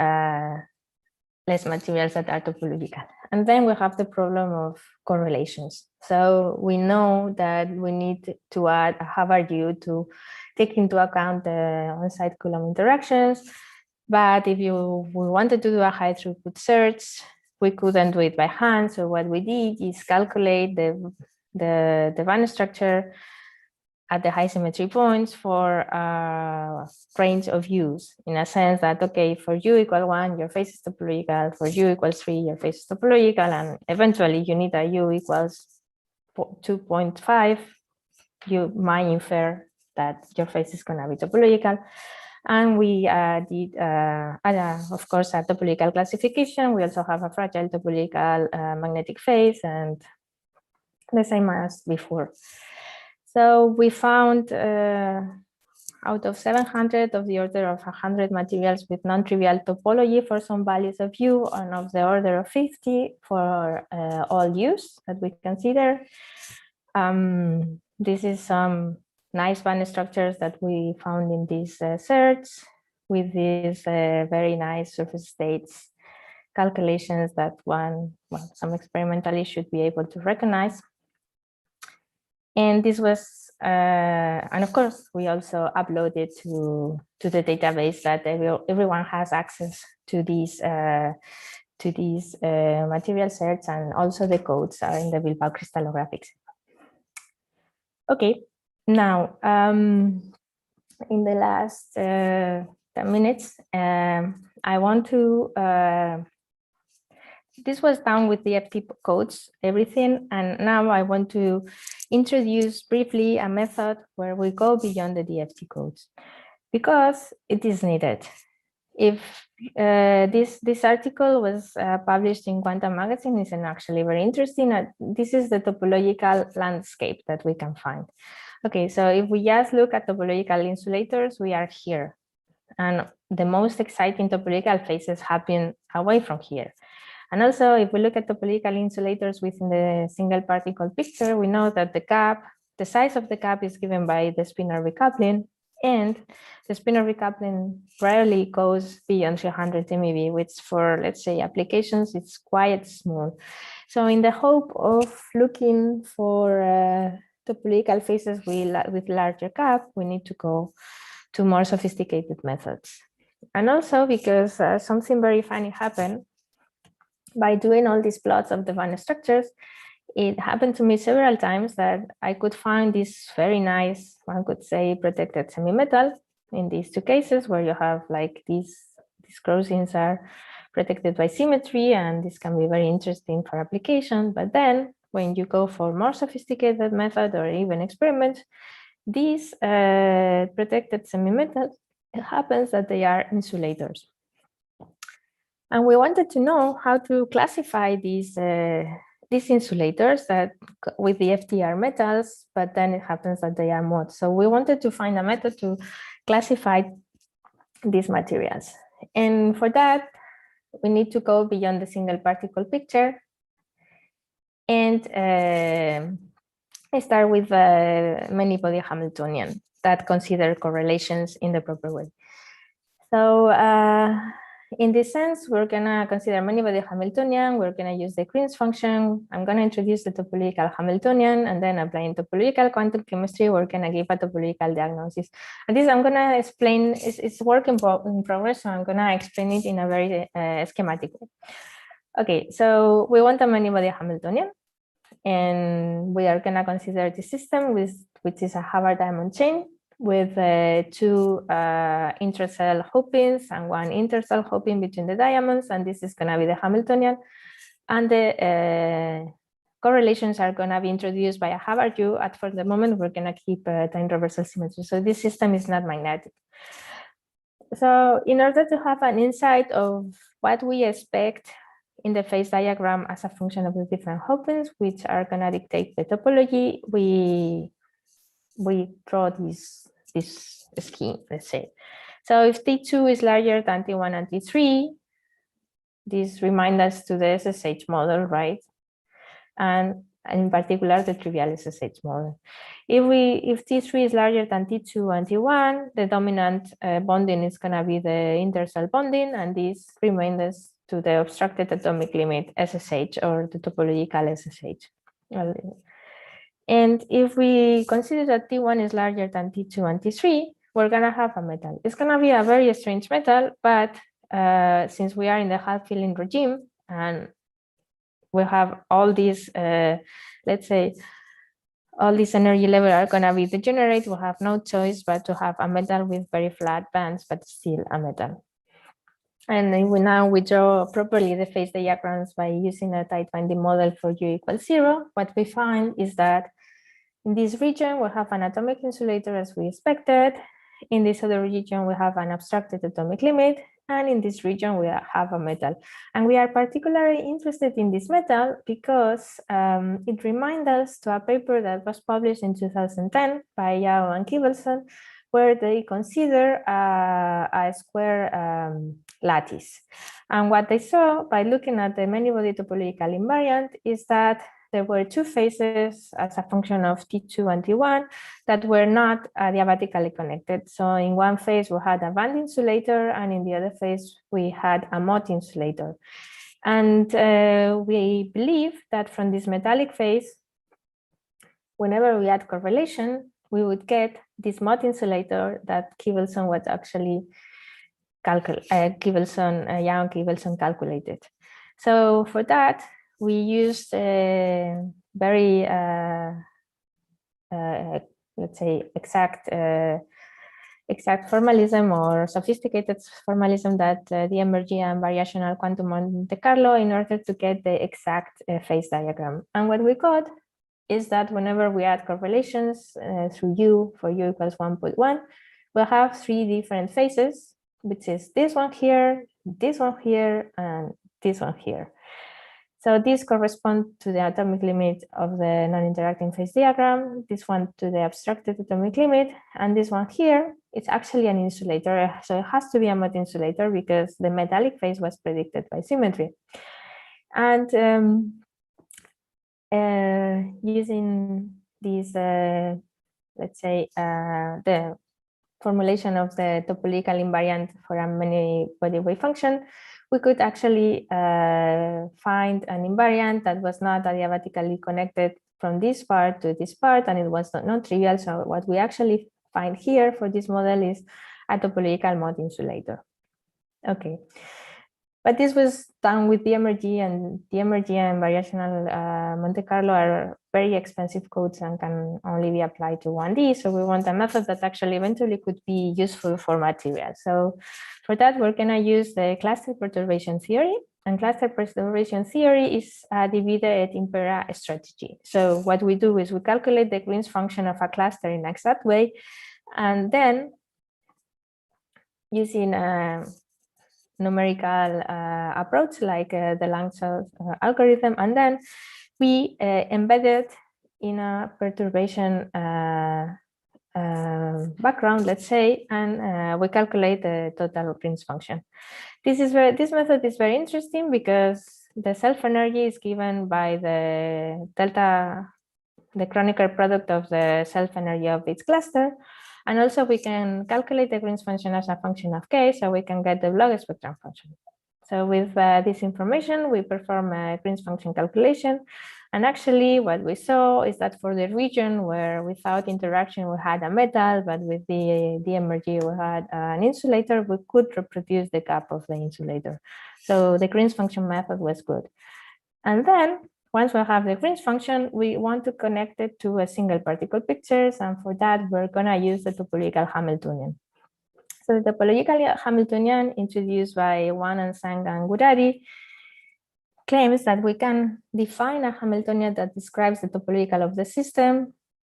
less materials that are topological. And then we have the problem of correlations. So we know that we need to add a Havard-U to take into account the on-site Coulomb interactions. But if we wanted to do a high throughput search, we couldn't do it by hand. So what we did is calculate the band structure at the high symmetry points for a range of U's, in a sense that, okay, for U equal 1, your phase is topological, for U equals 3, your phase is topological, and eventually you need a U equals 2.5, you might infer that your phase is going to be topological. And we did, of course, a topological classification. We also have a fragile topological magnetic phase, and the same as before. So we found out of 700 of the order of 100 materials with non-trivial topology for some values of U, and of the order of 50 for all U's that we consider. This is some nice band structures that we found in this search, with these very nice surface states calculations that some experimentalists should be able to recognize. And this was, and of course, we also uploaded to the database that everyone has access to these material sets, and also the codes are in the Bilbao crystallographics. Okay, now in the last 10 minutes, I want to. This was done with the FT codes, everything, and now I want to introduce briefly a method where we go beyond the DFT codes, because it is needed. If this article was published in Quantum Magazine, is actually very interesting. This is the topological landscape that we can find. Okay, so if we just look at topological insulators, we are here, and the most exciting topological phases happen away from here. And also, if we look at topological insulators within the single particle picture, we know that the size of the gap is given by the spinor recoupling, and the spinor recoupling rarely goes beyond 300 MeV, which for, let's say, applications, it's quite small. So in the hope of looking for topological phases with larger gap, we need to go to more sophisticated methods. And also because something very funny happened. By doing all these plots of the band structures, it happened to me several times that I could find this very nice, one could say, protected semi-metal in these two cases where you have like these crossings are protected by symmetry, and this can be very interesting for application. But then when you go for more sophisticated method or even experiments, these protected semi-metals, it happens that they are insulators. And we wanted to know how to classify these insulators that with the FTR metals, but then it happens that they are mods. So we wanted to find a method to classify these materials. And for that, we need to go beyond the single particle picture and start with many-body Hamiltonian that consider correlations in the proper way. So in this sense, we're gonna consider many-body Hamiltonian, we're gonna use the Green's function, I'm gonna introduce the topological Hamiltonian, and then applying topological quantum chemistry, we're gonna give a topological diagnosis. And this I'm gonna explain, it's work in progress, so I'm gonna explain it in a very schematic way. Okay, so we want a many-body Hamiltonian, and we are gonna consider the system which is a Hubbard diamond chain with two intercell hoppings and one intercell hopping between the diamonds, and this is going to be the Hamiltonian, and the correlations are going to be introduced by a Hubbard U. For the moment, we're going to keep time reversal symmetry, so this system is not magnetic. So in order to have an insight of what we expect in the phase diagram as a function of the different hoppings, which are going to dictate the topology, we draw this scheme, let's say. So if T2 is larger than T1 and T3, this reminds us to the SSH model, right? And in particular, the trivial SSH model. If T3 is larger than T2 and T1, the dominant bonding is going to be the intercell bonding, and this reminds us to the obstructed atomic limit SSH or the topological SSH. And if we consider that T1 is larger than T2 and T3, we're going to have a metal. It's going to be a very strange metal, but since we are in the half-filling regime and we have all these, let's say, all these energy levels are going to be degenerate, we'll have no choice but to have a metal with very flat bands, but still a metal. And then we draw properly the phase diagrams by using a tight binding model for U equals 0. What we find is that in this region, we have an atomic insulator as we expected. In this other region, we have an obstructed atomic limit. And in this region, we have a metal. And we are particularly interested in this metal because it reminds us to a paper that was published in 2010 by Yao and Kivelson, where they consider a square lattice. And what they saw by looking at the many-body topological invariant is that there were two phases as a function of T2 and T1 that were not adiabatically connected. So in one phase, we had a band insulator, and in the other phase, we had a mode insulator. And we believe that from this metallic phase, whenever we add correlation, we would get this mode insulator that Kivelson was actually Yao and Kivelson calculated. So for that, we used a very, let's say, exact formalism or sophisticated formalism that the emergy and variational quantum Monte Carlo in order to get the exact phase diagram. And what we got is that whenever we add correlations through U for U equals 1.1, we'll have three different phases, which is this one here, and this one here. So these correspond to the atomic limit of the non-interacting phase diagram, this one to the obstructed atomic limit, and this one here, it's actually an insulator. So it has to be a mode insulator because the metallic phase was predicted by symmetry. And using these, let's say, the formulation of the topological invariant for a many-body wave function, we could actually find an invariant that was not adiabatically connected from this part to this part, and it was not trivial. So what we actually find here for this model is a topological mode insulator. Okay. But this was done with DMRG, and DMRG and variational Monte Carlo are very expensive codes and can only be applied to 1D. So we want a method that actually eventually could be useful for materials. So for that, we're going to use the cluster perturbation theory. And cluster perturbation theory is a divide et impera strategy. So what we do is we calculate the Green's function of a cluster in an exact way, and then using a numerical approach like the Lang's algorithm, and then we embed it in a perturbation background, let's say, and we calculate the total Green's function. This method is very interesting because the self-energy is given by the delta, the Kronecker product of the self-energy of its cluster. And also we can calculate the Green's function as a function of k, so we can get the log spectrum function. So with this information, we perform a Green's function calculation. And actually what we saw is that for the region where without interaction we had a metal, but with the DMRG we had an insulator, we could reproduce the gap of the insulator. So the Green's function method was good. And then once we have the Green's function, we want to connect it to a single particle pictures. And for that, we're gonna use the topological Hamiltonian. So the topological Hamiltonian, introduced by Wan and Sang and Gurari, claims that we can define a Hamiltonian that describes the topological of the system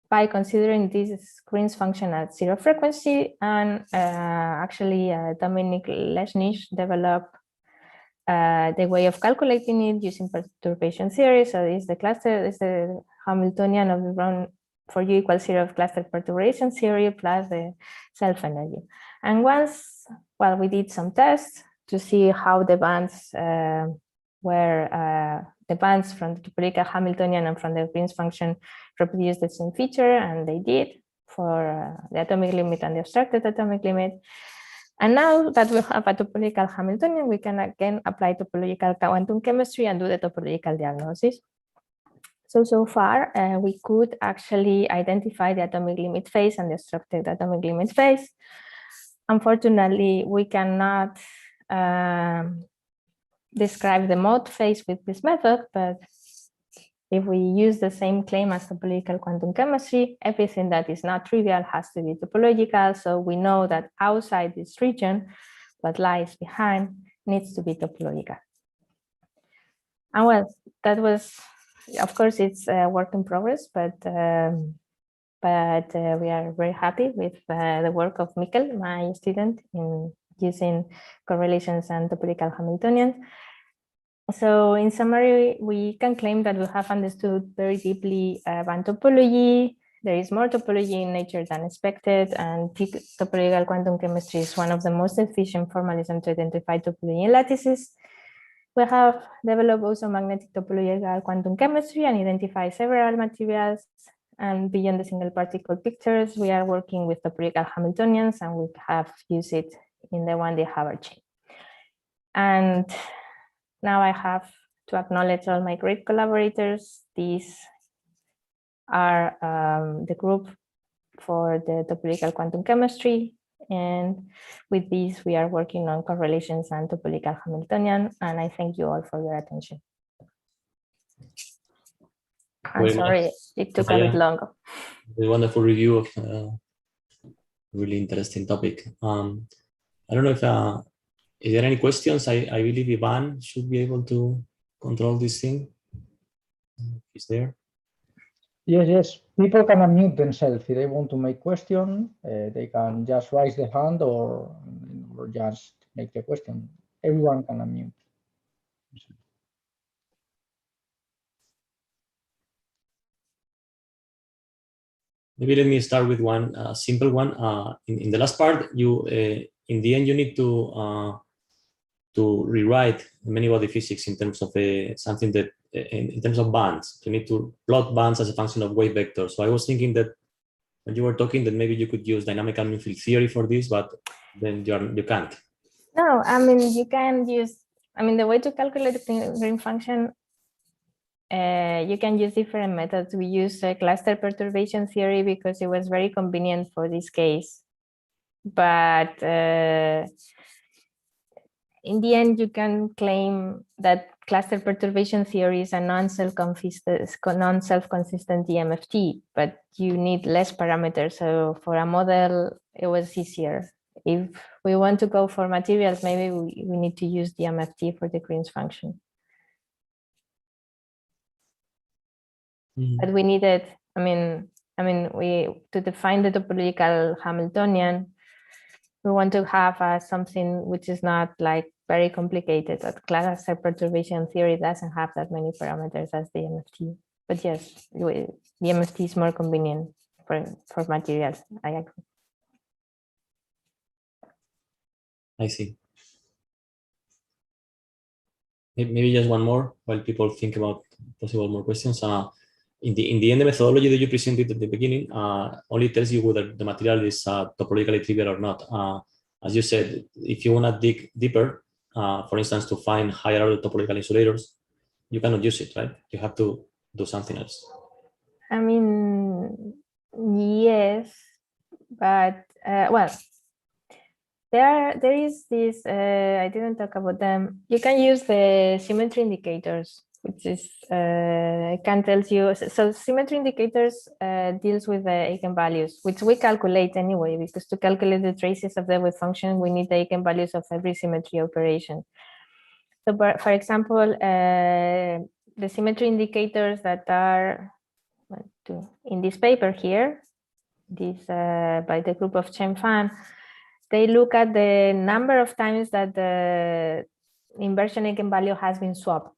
by considering this Green's function at zero frequency. And actually, Dominic Leschnich developed the way of calculating it using perturbation theory. So it's the cluster, is the Hamiltonian of the round for U equals 0 of cluster perturbation theory plus the self-energy. And once, well, we did some tests to see how the bands the bands from the topological Hamiltonian and from the Green's function reproduce the same feature, and they did for the atomic limit and the abstracted atomic limit. And now that we have a topological Hamiltonian, we can again apply topological quantum chemistry and do the topological diagnosis. So far, we could actually identify the atomic limit phase and the abstracted atomic limit phase. Unfortunately, we cannot describe the mode phase with this method, but if we use the same claim as topological quantum chemistry, everything that is not trivial has to be topological. So we know that outside this region, what lies behind needs to be topological. And well, that was, of course, it's a work in progress, but we are very happy with the work of Mikkel, my student, in using correlations and topological Hamiltonians. So in summary, we can claim that we have understood very deeply band topology. There is more topology in nature than expected, and topological quantum chemistry is one of the most efficient formalism to identify topology in lattices. We have developed also magnetic topological quantum chemistry and identify several materials. And beyond the single particle pictures, we are working with topological Hamiltonians, and we have used it in the 1D Hubbard chain. And now I have to acknowledge all my great collaborators. These are the group for the topological quantum chemistry. And with these, we are working on correlations and topological Hamiltonian. And I thank you all for your attention. I'm sorry, it took a bit longer. A wonderful review of a really interesting topic. I don't know if is there any questions? I believe Ivan should be able to control this thing. Is there? Yes. People can unmute themselves. If they want to make question, they can just raise the hand or just make the question. Everyone can unmute. Maybe let me start with one simple one. In the last part, you in the end you need to rewrite many-body physics in terms of something that in terms of bands. You need to plot bands as a function of wave vectors. So I was thinking that when you were talking that maybe you could use dynamical mean field theory for this, but then you can't. No, I mean you can use. I mean the way to calculate the Green function. You can use different methods. We use cluster perturbation theory because it was very convenient for this case. But in the end, you can claim that cluster perturbation theory is a non-self-consistent DMFT, but you need less parameters. So for a model, it was easier. If we want to go for materials, maybe we need to use DMFT for the Green's function. But we needed, to define the topological Hamiltonian, we want to have something which is not like very complicated. That cluster perturbation theory doesn't have that many parameters as the MFT. But yes, the MFT is more convenient for materials. I agree. I see. Maybe just one more while people think about possible more questions. In the end, the methodology that you presented at the beginning only tells you whether the material is topologically trivial or not. As you said, if you want to dig deeper, for instance, to find higher order topological insulators, you cannot use it, right? You have to do something else. Yes, but well, there is this, I didn't talk about them. You can use the symmetry indicators, which is, it can tell you, so symmetry indicators deals with the eigenvalues, which we calculate anyway, because to calculate the traces of the wave function, we need the eigenvalues of every symmetry operation. So for example, the symmetry indicators that are in this paper here, this by the group of Chen Fan, they look at the number of times that the inversion eigenvalue has been swapped.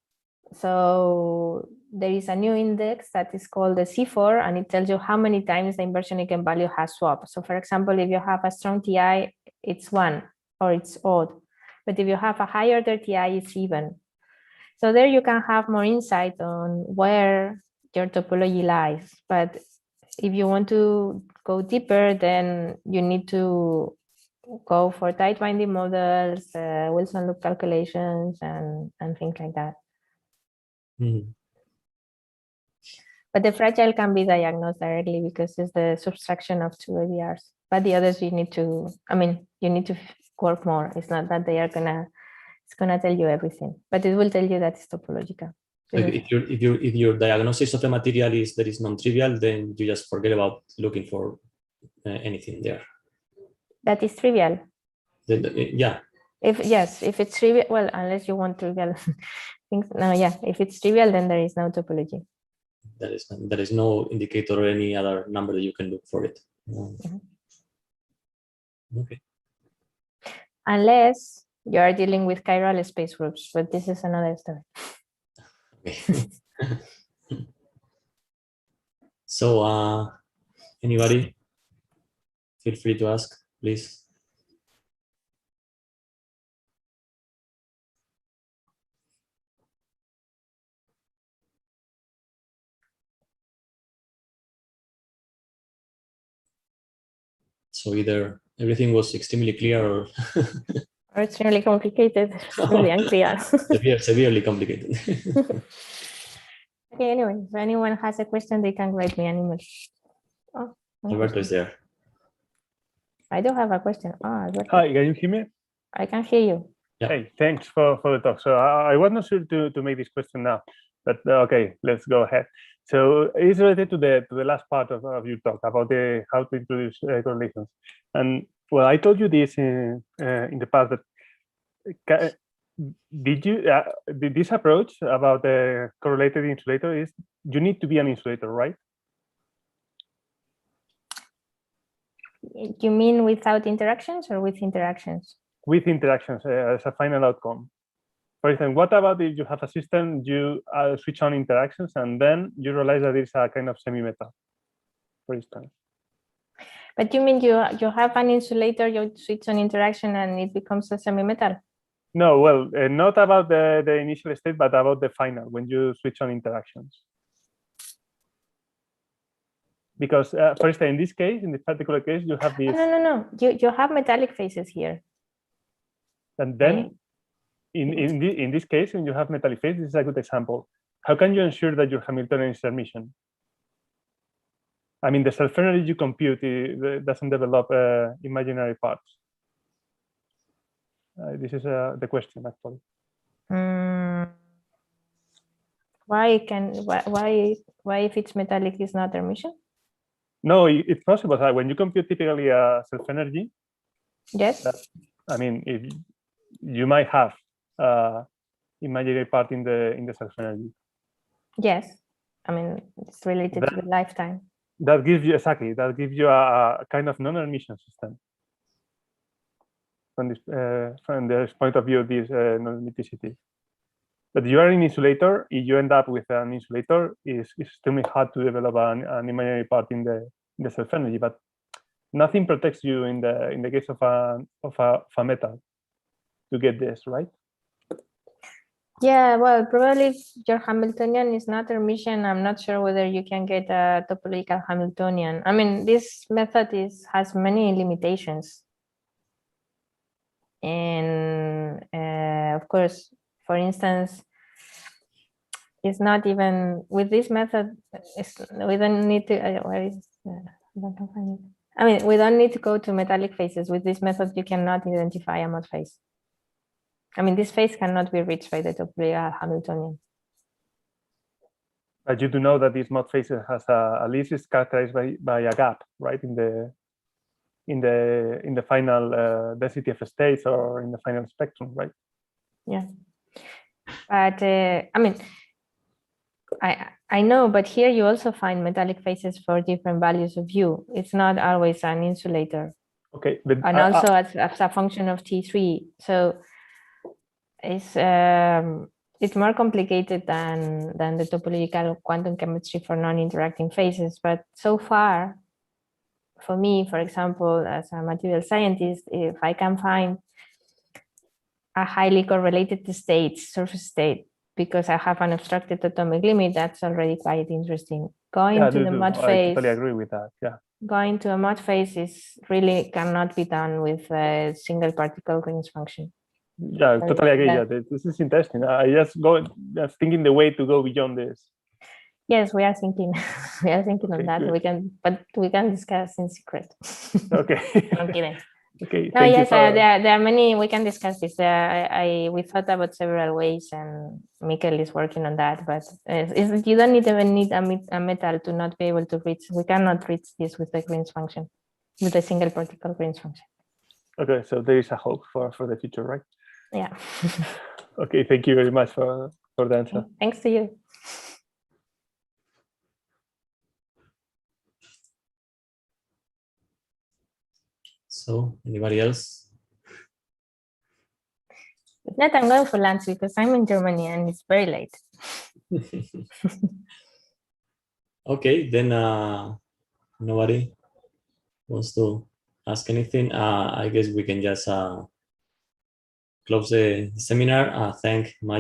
So there is a new index that is called the C4, and it tells you how many times the inversion eigenvalue has swapped. So for example, if you have a strong TI, it's 1 or it's odd. But if you have a high order TI, it's even. So there you can have more insight on where your topology lies. But if you want to go deeper, then you need to go for tight binding models, Wilson loop calculations, and things like that. Mm-hmm. But the fragile can be diagnosed directly because it's the subtraction of 2 ABRs. But the others you need to, you need to work more. It's not that they are it's gonna tell you everything, but it will tell you that it's topological. So if your diagnosis of a material is that is non-trivial, then you just forget about looking for anything there. That is trivial. Yeah. If it's trivial, well, unless you want trivial things. No, yeah. If it's trivial, then there is no topology. There is no indicator or any other number that you can look for it. Mm-hmm. Okay. Unless you are dealing with chiral space groups, but this is another story. Okay. So, anybody, feel free to ask, please. So either everything was extremely clear or or extremely complicated, really unclear. severely complicated. Okay, anyway, if anyone has a question, they can write me an email. Oh, Alberto is there. I do have a question. Alberto. Hi, can you hear me? I can hear you. Yeah. Hey, thanks for the talk. So I was not sure to make this question now, but okay, let's go ahead. So it's related to the last part of your talk about how to introduce correlations. And well, I told you this in the past, that did this approach about the correlated insulator is you need to be an insulator, right? You mean without interactions or with interactions? With interactions as a final outcome. For instance, what about if you have a system, you switch on interactions, and then you realize that it's a kind of semi-metal, for instance? But you mean you have an insulator, you switch on interaction, and it becomes a semi-metal? No, well, not about the initial state, but about the final, when you switch on interactions. Because, for instance, in this case, in this particular case, you have this. No. You have metallic phases here. And then, in this case, when you have metallic phase, this is a good example. How can you ensure that your Hamiltonian is Hermitian? I mean, the self-energy you compute doesn't develop imaginary parts. This is the question actually. Why if it's metallic is not Hermitian? No, it's possible. When you compute typically a self-energy, Yes. I mean, if you might have imaginary part in the self-energy. Yes, I mean it's related to the lifetime. That gives you a kind of non-Hermitian system from this point of view, this non-hermiticity. But you are an insulator. If you end up with an insulator, it's extremely hard to develop an imaginary part in the self-energy. But nothing protects you in the case of a metal to get this, right? Yeah, well, probably if your Hamiltonian is not Hermitian, I'm not sure whether you can get a topological Hamiltonian. I mean, this method has many limitations. And of course, for instance, it's not even with this method, we don't need to, I mean, we don't need to go to metallic phases. With this method, you cannot identify a mod phase. I mean, this phase cannot be reached by the topological Hamiltonian. But you do know that this mod phase has at least is characterized by a gap, right? In the final density of states or in the final spectrum, right? Yeah. But I mean, I know, but here you also find metallic phases for different values of U. It's not always an insulator. Okay. But and also as a function of T3. So it's more complicated than the topological quantum chemistry for non-interacting phases. But so far, for me, for example, as a material scientist, if I can find a highly correlated state, surface state, because I have an obstructed atomic limit, that's already quite interesting. Going to the mod phase, I totally agree with that. Yeah. Going to a mod phase is really cannot be done with a single particle Green's function. Yeah, totally agree. Yeah, this is interesting. I just thinking the way to go beyond this. Yes, we are thinking. We are thinking on that. Good. We can discuss in secret. Okay. I'm kidding. Okay. No, yes, there are many. We can discuss this. We thought about several ways, and Mikel is working on that. But you don't even need a metal to not be able to reach. We cannot reach this with the Green's function, with a single particle Green's function. Okay, so there is a hope for the future, right? Yeah. Okay, thank you very much for the answer. Thanks to you. So, anybody else? If not, I'm going for lunch because I'm in Germany and it's very late. Okay, then nobody wants to ask anything. I guess we can just close the seminar. Thank Maia